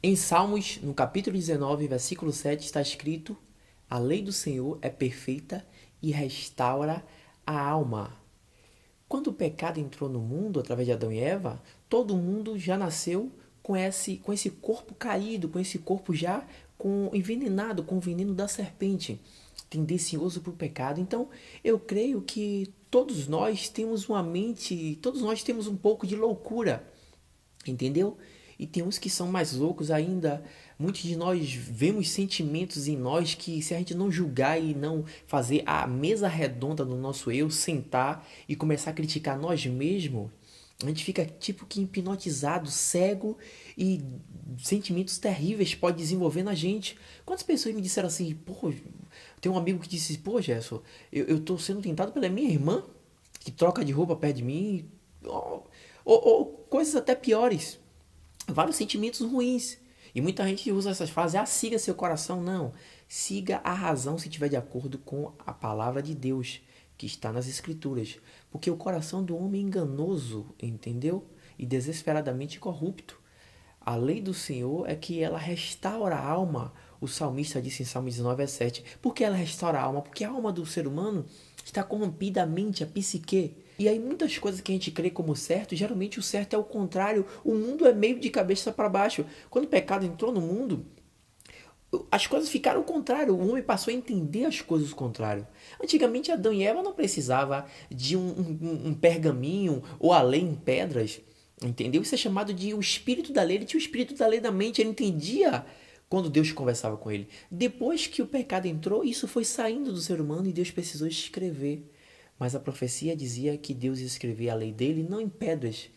Em Salmos, no capítulo 19, versículo 7, está escrito: A lei do Senhor é perfeita e restaura a alma. Quando o pecado entrou no mundo através de Adão e Eva, todo mundo já nasceu com esse corpo caído, com esse corpo já envenenado com o veneno da serpente, tendencioso para o pecado. Então, eu creio que todos nós temos uma mente, todos nós temos um pouco de loucura. Entendeu? E tem uns que são mais loucos ainda. Muitos de nós vemos sentimentos em nós que, se a gente não julgar e não fazer a mesa redonda no nosso eu, sentar e começar a criticar nós mesmos, a gente fica tipo que hipnotizado, cego, e sentimentos terríveis pode desenvolver na gente. Quantas pessoas me disseram assim: pô, tem um amigo que disse: pô, Gerson, eu tô sendo tentado pela minha irmã, que troca de roupa perto de mim, ou coisas até piores, vários sentimentos ruins. E muita gente usa essas frases: ah, siga seu coração. Não, siga a razão se estiver de acordo com a palavra de Deus que está nas escrituras. Porque o coração do homem é enganoso, entendeu? E desesperadamente corrupto. A lei do Senhor é que ela restaura a alma. O salmista disse em Salmo 19, 7. Por que ela restaura a alma? Porque a alma do ser humano está corrompida, a mente, a psique. E aí muitas coisas que a gente crê como certo, geralmente o certo é o contrário. O mundo é meio de cabeça para baixo. Quando o pecado entrou no mundo, as coisas ficaram ao contrário. O homem passou a entender as coisas ao contrário. Antigamente Adão e Eva não precisava de um pergaminho ou a lei em pedras. Entendeu? Isso é chamado de o espírito da lei. Ele tinha o espírito da lei da mente. Ele entendia quando Deus conversava com ele. Depois que o pecado entrou, isso foi saindo do ser humano e Deus precisou escrever. Mas a profecia dizia que Deus ia escrever a lei dele não em pedras,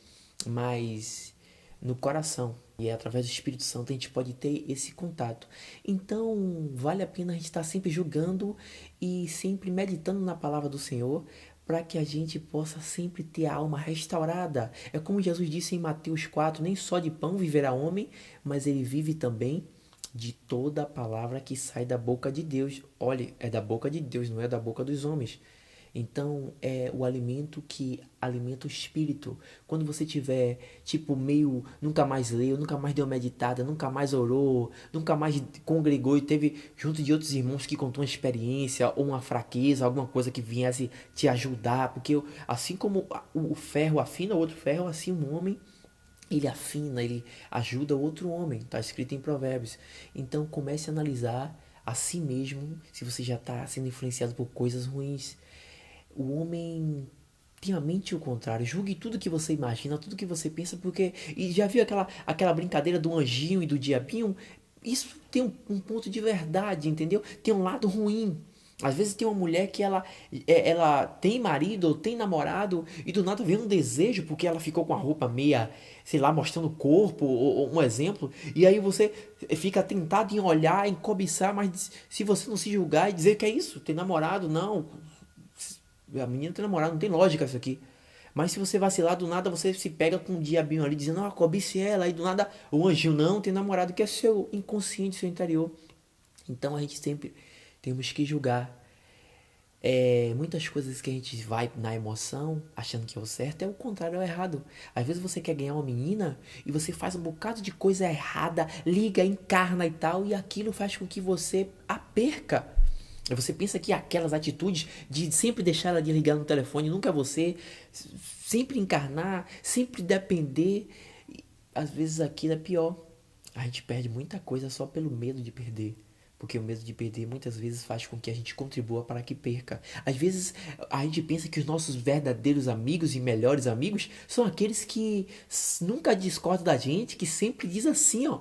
mas no coração. E é através do Espírito Santo a gente pode ter esse contato. Então, vale a pena a gente estar sempre julgando e sempre meditando na palavra do Senhor, para que a gente possa sempre ter a alma restaurada. É como Jesus disse em Mateus 4: nem só de pão viverá o homem, mas ele vive também de toda a palavra que sai da boca de Deus. Olha, é da boca de Deus, não é da boca dos homens. Então, é o alimento que alimenta o espírito. Quando você tiver, tipo, meio, nunca mais leu, nunca mais deu uma meditada, nunca mais orou, nunca mais congregou e teve junto de outros irmãos que contou uma experiência ou uma fraqueza, alguma coisa que viesse te ajudar, porque assim como o ferro afina o outro ferro, assim um homem, ele afina, ele ajuda o outro homem. Está escrito em Provérbios. Então comece a analisar a si mesmo se você já está sendo influenciado por coisas ruins. O homem tem a mente o contrário. Julgue tudo que você imagina, tudo que você pensa, porque. E já viu aquela brincadeira do anjinho e do diabinho? Isso tem um ponto de verdade, entendeu? Tem um lado ruim. Às vezes tem uma mulher que ela tem marido ou tem namorado e do nada vem um desejo porque ela ficou com a roupa meia, sei lá, mostrando o corpo, ou um exemplo. E aí você fica tentado em olhar, em cobiçar, mas se você não se julgar e dizer que é isso, tem namorado, não, a menina tem namorado, não tem lógica isso aqui. Mas se você vacilar, do nada você se pega com um diabinho ali dizendo: ah, cobice ela. E do nada o anjinho não tem namorado, que é seu inconsciente, seu interior. Então a gente sempre temos que julgar. Muitas coisas que a gente vai na emoção, achando que é o certo, é o contrário, é o errado. Às vezes você quer ganhar uma menina e você faz um bocado de coisa errada, liga, encarna e tal, e aquilo faz com que você a perca. Você pensa que aquelas atitudes de sempre deixar ela de ligar no telefone, nunca você, sempre encarnar, sempre depender, às vezes aquilo é pior. A gente perde muita coisa só pelo medo de perder. Porque o medo de perder muitas vezes faz com que a gente contribua para que perca. Às vezes a gente pensa que os nossos verdadeiros amigos e melhores amigos são aqueles que nunca discordam da gente, que sempre diz assim, ó,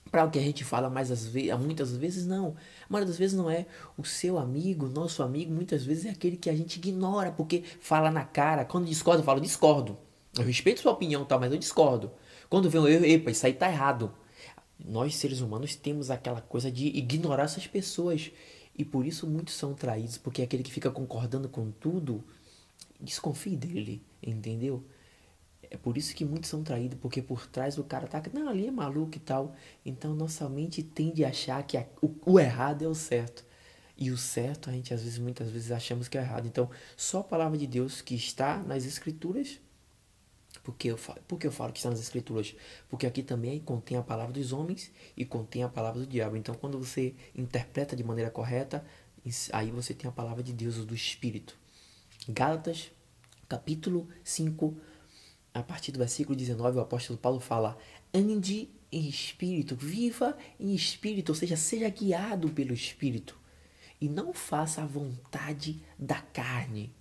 para o que a gente fala, mas muitas vezes não. A maioria das vezes não é. O seu amigo, nosso amigo, muitas vezes é aquele que a gente ignora, porque fala na cara. Quando discorda, eu falo: discordo. Eu respeito sua opinião, tá, mas eu discordo. Quando vem um erro, epa, isso aí tá errado. Nós, seres humanos, temos aquela coisa de ignorar essas pessoas. E por isso muitos são traídos, porque aquele que fica concordando com tudo, desconfie dele, entendeu? É por isso que muitos são traídos, porque por trás o cara tá, não, ali é maluco e tal. Então nossa mente tende a achar que o errado é o certo. E o certo a gente às vezes, muitas vezes achamos que é errado. Então só a palavra de Deus que está nas escrituras Por que eu falo que está nas Escrituras? Porque aqui também contém a palavra dos homens e contém a palavra do diabo. Então, quando você interpreta de maneira correta, aí você tem a palavra de Deus, ou do Espírito. Gálatas, capítulo 5, a partir do versículo 19, o apóstolo Paulo fala: ande em espírito, viva em espírito, ou seja, seja guiado pelo Espírito. E não faça a vontade da carne.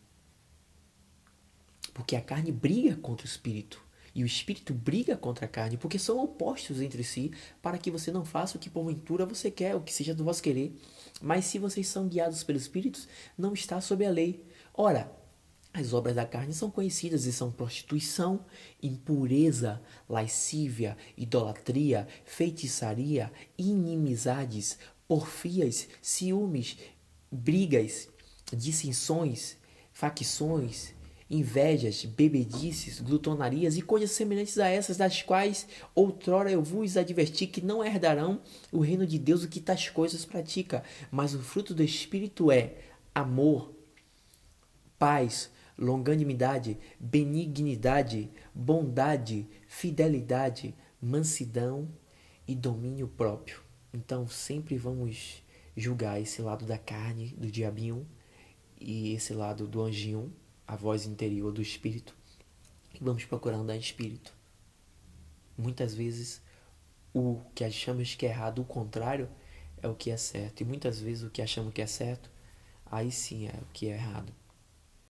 Porque a carne briga contra o espírito. E o espírito briga contra a carne, porque são opostos entre si, para que você não faça o que porventura você quer, o que seja do vosso querer. Mas se vocês são guiados pelo Espírito, não está sob a lei. Ora, as obras da carne são conhecidas e são prostituição, impureza, lascívia, idolatria, feitiçaria, inimizades, porfias, ciúmes, brigas, dissensões, facções, invejas, bebedices, glutonarias e coisas semelhantes a essas, das quais outrora eu vos adverti que não herdarão o reino de Deus o que tais coisas pratica, mas o fruto do Espírito é amor, paz, longanimidade, benignidade, bondade, fidelidade, mansidão e domínio próprio. Então sempre vamos julgar esse lado da carne, do diabinho, e esse lado do anjinho, a voz interior do espírito. E vamos procurar andar em espírito. Muitas vezes o que achamos que é errado, o contrário, é o que é certo. E muitas vezes o que achamos que é certo, aí sim é o que é errado.